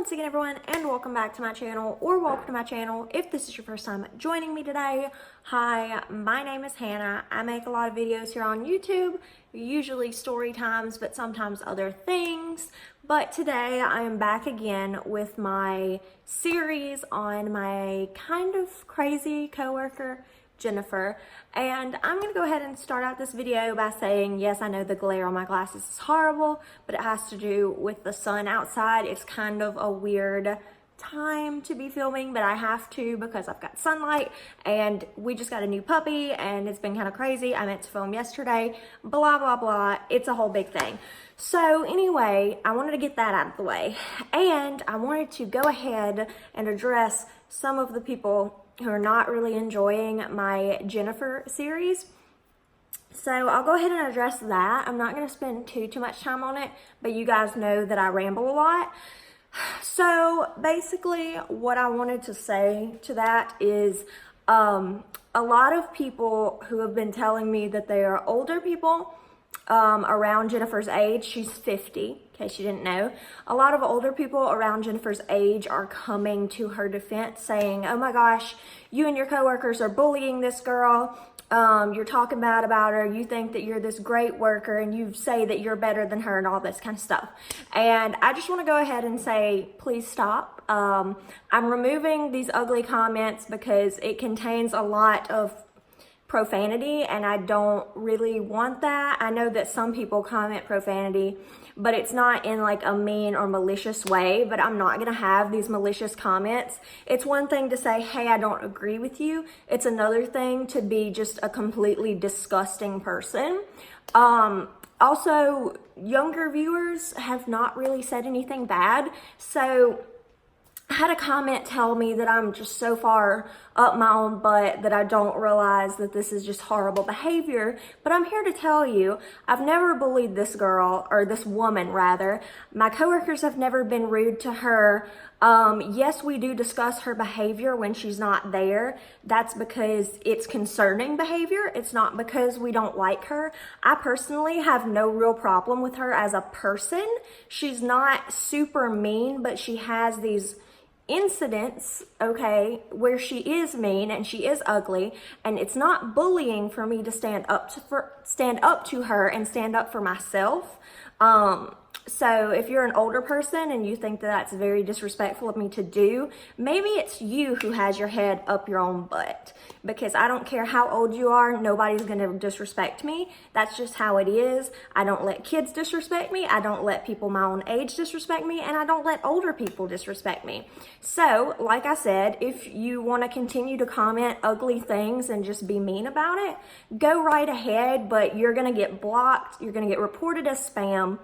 once again, everyone, and welcome back to my channel, or welcome to my channel if this is your first time joining me today. Hi, my name is Hannah. I make a lot of videos here on YouTube, usually story times, but sometimes other things. But today I am back again with my series on my kind of crazy coworker, Jennifer, and I'm going to go ahead and start out this video by saying, yes, I know the glare on my glasses is horrible, but it has to do with the sun outside. It's kind of a weird time to be filming, but I have to because I've got sunlight, and we just got a new puppy, and it's been kind of crazy. I meant to film yesterday, blah, blah, blah. It's a whole big thing. So anyway, I wanted to get that out of the way, and I wanted to go ahead and address some of the people who are not really enjoying my Jennifer series. So I'll go ahead and address that. I'm not going to spend too much time on it, but you guys know that I ramble a lot. So basically what I wanted to say to that is a lot of people who have been telling me that they are older people around Jennifer's age. She's 50, in case you didn't know. A lot of older people around Jennifer's age are coming to her defense saying, oh my gosh, you and your coworkers are bullying this girl. You're talking bad about her. You think that you're this great worker and you say that you're better than her and all this kind of stuff. And I just want to go ahead and say, please stop. I'm removing these ugly comments because it contains a lot of profanity, and I don't really want that. I know that some people comment profanity, but it's not in like a mean or malicious way, but I'm not gonna have these malicious comments. It's one thing to say, hey, I don't agree with you. It's another thing to be just a completely disgusting person. Also, younger viewers have not really said anything bad, so I had a comment tell me that I'm just so far up my own butt that I don't realize that this is just horrible behavior. But I'm here to tell you, I've never bullied this girl, or this woman rather. My coworkers have never been rude to her. Yes, we do discuss her behavior when she's not there. That's because it's concerning behavior. It's not because we don't like her. I personally have no real problem with her as a person. She's not super mean, but she has these incidents, okay, where she is mean and she is ugly, and it's not bullying for me to stand up to her and stand up for myself. So if you're an older person and you think that that's very disrespectful of me to do, maybe it's you who has your head up your own butt, because I don't care how old you are, nobody's gonna disrespect me. That's just how it is. I don't let kids disrespect me. I don't let people my own age disrespect me, and I don't let older people disrespect me. So, like I said, if you want to continue to comment ugly things and just be mean about it, go right ahead, but you're gonna get blocked, you're gonna get reported as spam,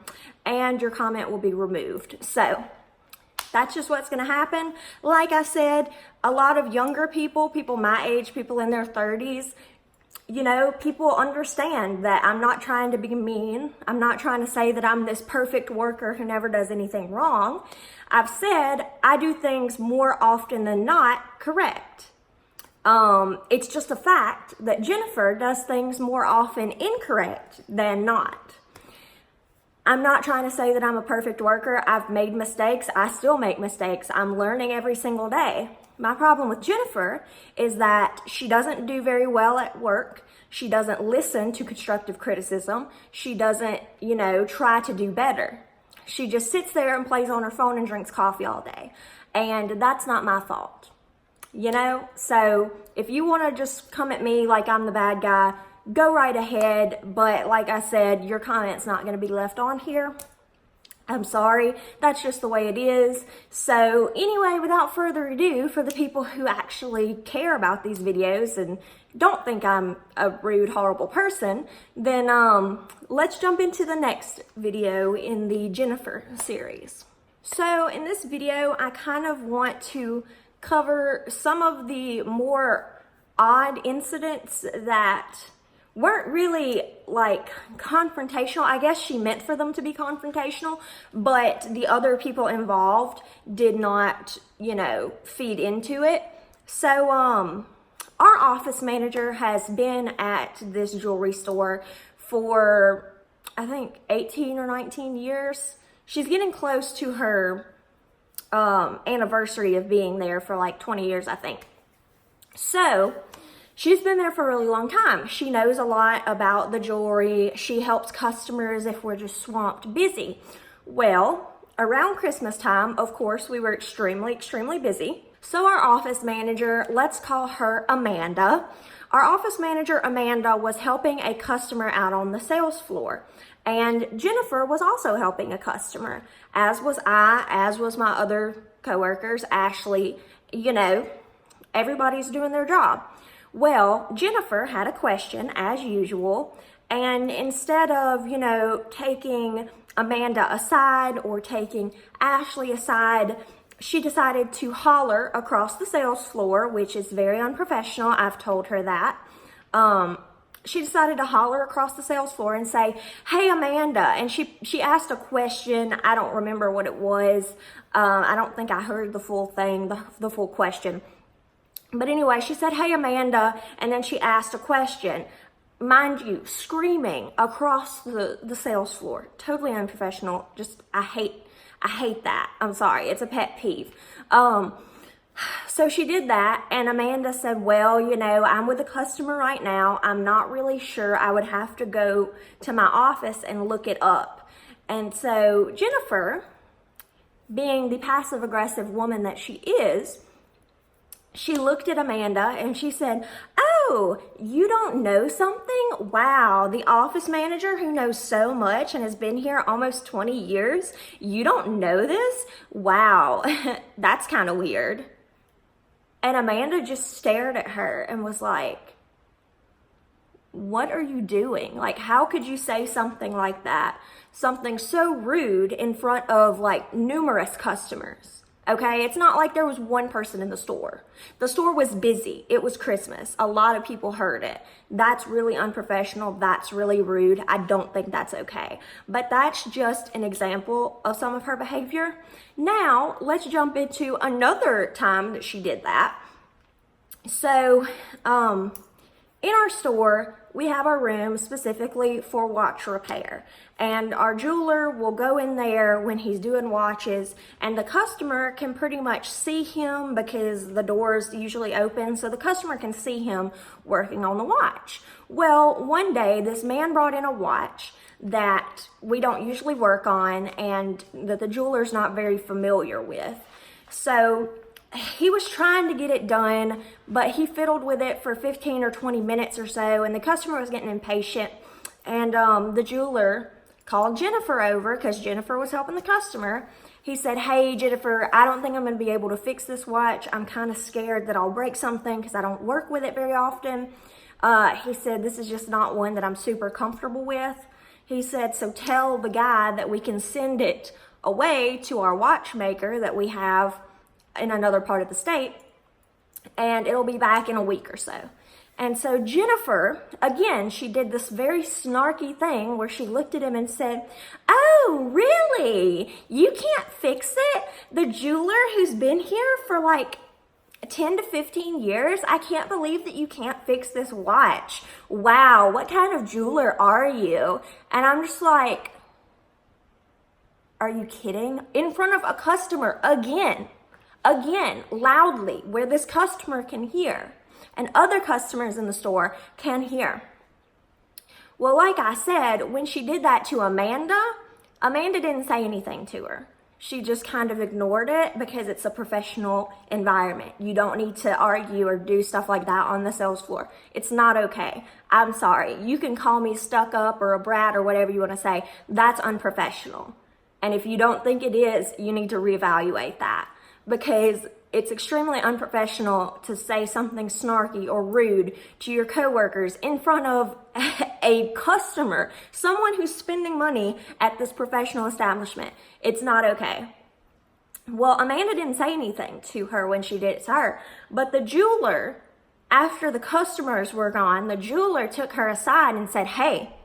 and your comment will be removed. So that's just what's going to happen. Like I said, a lot of younger people, people my age, people in their 30s, you know, people understand that I'm not trying to be mean. I'm not trying to say that I'm this perfect worker who never does anything wrong. I've said I do things more often than not correct. It's just a fact that Jennifer does things more often incorrect than not. I'm not trying to say that I'm a perfect worker. I've made mistakes. I still make mistakes. I'm learning every single day. My problem with Jennifer is that she doesn't do very well at work. She doesn't listen to constructive criticism. She doesn't, you know, try to do better. She just sits there and plays on her phone and drinks coffee all day. And that's not my fault, you know? So if you want to just come at me like I'm the bad guy, go right ahead, but like I said, your comment's not going to be left on here. I'm sorry, that's just the way it is. So anyway, without further ado, for the people who actually care about these videos and don't think I'm a rude, horrible person, then let's jump into the next video in the Jennifer series. So in this video, I kind of want to cover some of the more odd incidents that weren't really like confrontational. I guess she meant for them to be confrontational, but the other people involved did not, you know, feed into it. So our office manager has been at this jewelry store for I think 18 or 19 years. She's getting close to her anniversary of being there for like 20 years, I think. So she's been there for a really long time. She knows a lot about the jewelry. She helps customers if we're just swamped busy. Well, around Christmas time, of course, we were extremely busy. So our office manager, let's call her Amanda. Our office manager, Amanda, was helping a customer out on the sales floor. And Jennifer was also helping a customer, as was I, as was my other coworkers, Ashley. You know, everybody's doing their job. Well, Jennifer had a question, as usual, and instead of, you know, taking Amanda aside or taking Ashley aside, she decided to holler across the sales floor, which is very unprofessional. I've told her that. She decided to holler across the sales floor and say, "Hey, Amanda." And she asked a question. I don't remember what it was. I don't think I heard the full thing, the full question. But anyway, she said, "Hey, Amanda." And then she asked a question. Mind you, screaming across the sales floor. Totally unprofessional. Just, I hate that. I'm sorry. It's a pet peeve. So she did that, and Amanda said, "Well, you know, I'm with a customer right now. I'm not really sure. I would have to go to my office and look it up." And so Jennifer, being the passive-aggressive woman that she is, she looked at Amanda and she said, "Oh, you don't know something? Wow, the office manager who knows so much and has been here almost 20 years, you don't know this? Wow, that's kind of weird." And Amanda just stared at her and was like, "What are you doing? Like, how could you say something like that? Something so rude in front of like numerous customers." Okay, it's not like there was one person in the store. The store was busy. It was Christmas. A lot of people heard it. That's really unprofessional. That's really rude. I don't think that's okay. But that's just an example of some of her behavior. Now, let's jump into another time that she did that. So, in our store, we have a room specifically for watch repair. And our jeweler will go in there when he's doing watches, and the customer can pretty much see him because the door's usually open, so the customer can see him working on the watch. Well, one day, this man brought in a watch that we don't usually work on and that the jeweler's not very familiar with. So he was trying to get it done, but he fiddled with it for 15 or 20 minutes or so, and the customer was getting impatient. And the jeweler called Jennifer over because Jennifer was helping the customer. He said, "Hey, Jennifer, I don't think I'm going to be able to fix this watch. I'm kind of scared that I'll break something because I don't work with it very often." He said, "This is just not one that I'm super comfortable with." He said, "So tell the guy that we can send it away to our watchmaker that we have in another part of the state, and it'll be back in a week or so." And so Jennifer, again, she did this very snarky thing where she looked at him and said, "Oh, really? You can't fix it? The jeweler who's been here for like 10 to 15 years? I can't believe that you can't fix this watch. Wow, what kind of jeweler are you?" And I'm just like, are you kidding? In front of a customer again, loudly, where this customer can hear and other customers in the store can hear. Well, like I said, when she did that to Amanda, Amanda didn't say anything to her. She just kind of ignored it because it's a professional environment. You don't need to argue or do stuff like that on the sales floor. It's not okay. I'm sorry. You can call me stuck up or a brat or whatever you want to say. That's unprofessional. And if you don't think it is, you need to reevaluate that, because it's extremely unprofessional to say something snarky or rude to your coworkers in front of a customer, someone who's spending money at this professional establishment. It's not okay. Well, Amanda didn't say anything to her when she did it to her, but the jeweler, after the customers were gone, the jeweler took her aside and said, "Hey,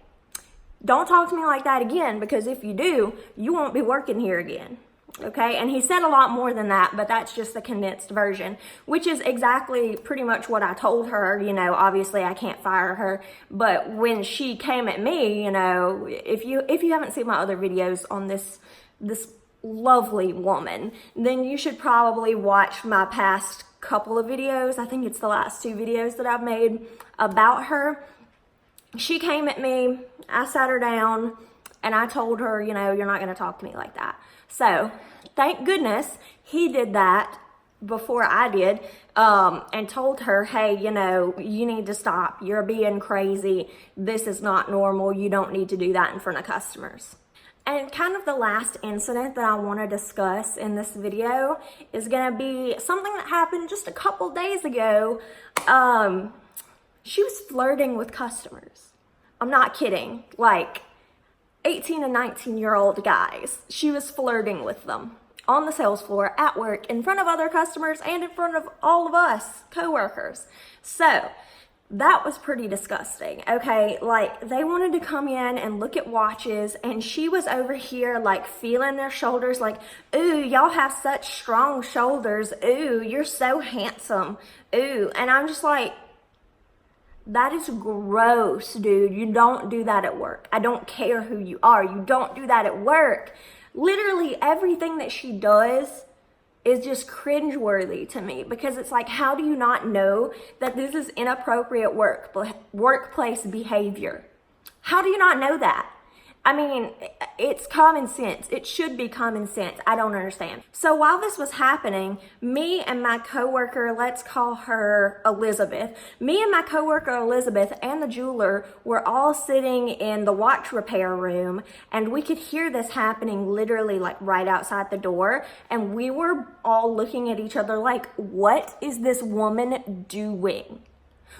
don't talk to me like that again, because if you do, you won't be working here again." Okay, and he said a lot more than that, but that's just the condensed version, which is exactly pretty much what I told her. You know, obviously I can't fire her, but when she came at me, you know, if you haven't seen my other videos on this lovely woman, then you should probably watch my past couple of videos. I think it's the last 2 videos that I've made about her. She came at me, I sat her down, and I told her, you know, you're not gonna talk to me like that. So, thank goodness he did that before I did, and told her, hey, you know, you need to stop. You're being crazy. This is not normal. You don't need to do that in front of customers. And kind of the last incident that I want to discuss in this video is going to be something that happened just a couple days ago. She was flirting with customers. I'm not kidding. Like 18 and 19-year-old guys. She was flirting with them on the sales floor, at work, in front of other customers, and in front of all of us coworkers. So that was pretty disgusting, okay? Like, they wanted to come in and look at watches, and she was over here, like, feeling their shoulders, like, ooh, y'all have such strong shoulders. Ooh, you're so handsome. Ooh, and I'm just like, that is gross, dude. You don't do that at work. I don't care who you are. You don't do that at work. Literally everything that she does is just cringeworthy to me, because it's like, how do you not know that this is inappropriate workplace behavior? How do you not know that? I mean, it's common sense. It should be common sense. I don't understand. So while this was happening, me and my coworker, let's call her Elizabeth, me and my coworker Elizabeth and the jeweler were all sitting in the watch repair room, and we could hear this happening literally like right outside the door, and we were all looking at each other like, what is this woman doing?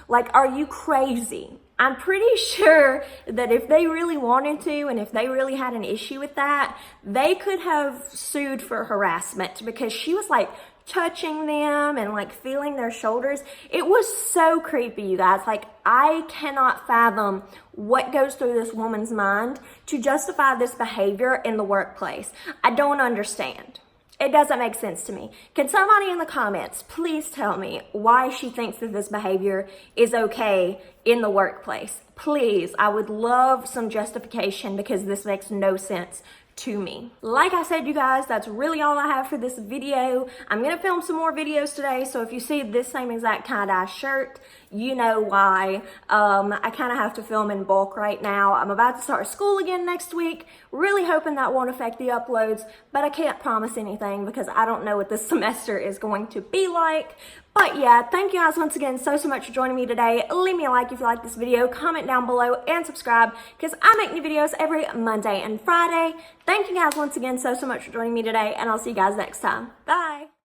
Like, are you crazy? I'm pretty sure that if they really wanted to, and if they really had an issue with that, they could have sued for harassment, because she was like touching them and like feeling their shoulders. It was so creepy, you guys. Like, I cannot fathom what goes through this woman's mind to justify this behavior in the workplace. I don't understand. It doesn't make sense to me. Can somebody in the comments please tell me why she thinks that this behavior is okay in the workplace? Please, I would love some justification, because this makes no sense to me. Like I said, you guys, that's really all I have for this video. I'm gonna film some more videos today, so if you see this same exact tie-dye shirt, you know why. I kind of have to film in bulk right now. I'm about to start school again next week. Really hoping that won't affect the uploads, but I can't promise anything because I don't know what this semester is going to be like. But yeah, thank you guys once again so much for joining me today. Leave me a like if you like this video, comment down below, and subscribe, because I make new videos every Monday and Friday. Thank you guys once again so much for joining me today, and I'll see you guys next time. Bye!